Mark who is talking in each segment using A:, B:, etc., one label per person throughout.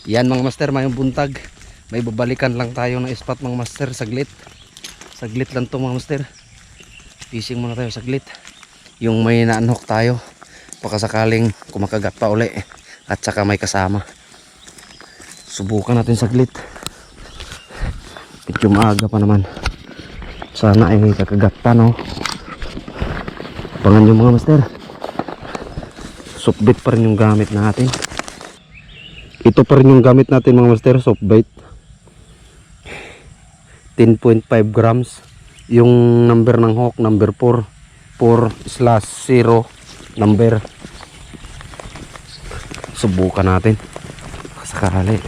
A: Yan mga master, mayong buntag. May babalikan lang tayo ng spot mga master. Saglit. Saglit lang to mga master. Fishing muna tayo saglit. Yung may naanhok tayo. Pakasakaling kumakagat pa uli. At saka may kasama. Subukan natin saglit. Medyo maaga pa naman. Sana ay kakagat pa, no? Abangan nyo mga master. Softbait pa rin yung gamit natin. Ito pa rin yung gamit natin mga master, softbait. 10.5 grams. Yung number ng hook, number 4. 4/0 number. Subukan natin. Sakali.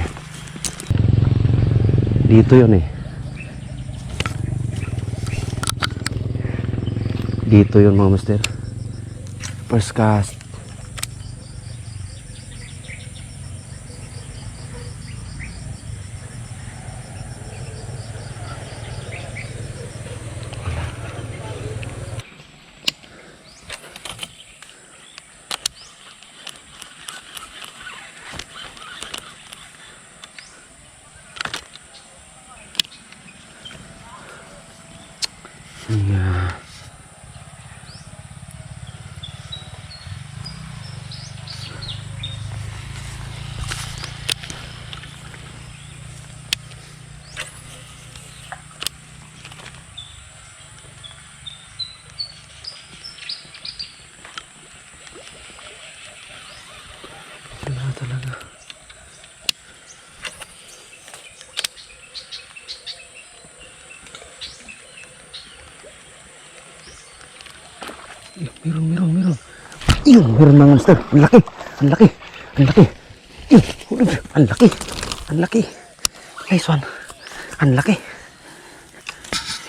A: Dito yun eh. Dito yun mga master. First cast. Yeah. Wala talaga. Meron. Yun, meron mga monster. Ang laki. Ang laki. Yun, ang laki. Nice one. Ang laki.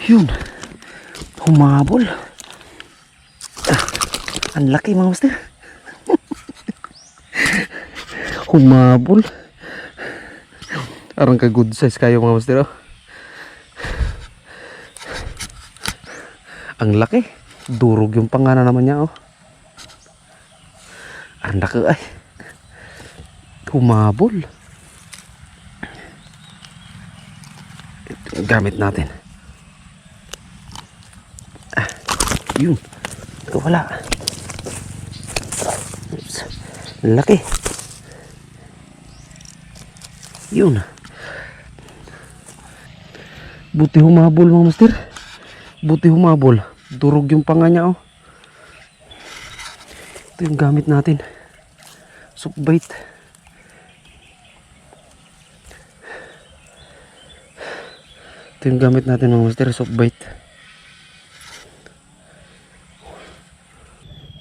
A: Yun. Humabol. Ang laki mga monster. Humabol. Arang ka good size kayo mga monster. Oh. Ang laki. Durog yung pangana naman niya. Oh. Ang laki ay. Humabol. Ito yung gamit natin. Yun. Ito wala. Oops. Ang laki. Yun. Buti humabol mga master. Buti humabol. Durog yung panga niya. Oh. Ito yung gamit natin. Softbait. Ito yung gamit natin mga master. Softbait.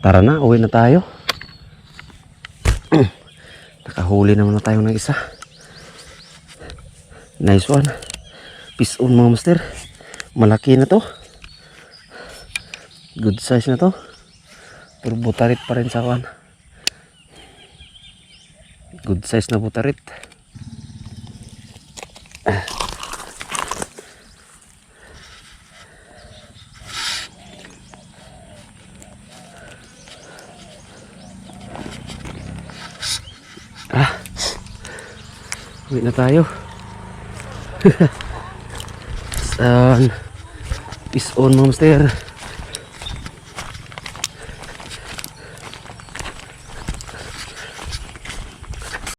A: Tara na, uwi na tayo. Nakahuli naman na tayo ng isa. Nice one. Peace on mga master. Malaki na to. Good size na to. Pero butarit pa rin sa kawan. Good size na butarit. Uwi na tayo. Peace on mga master.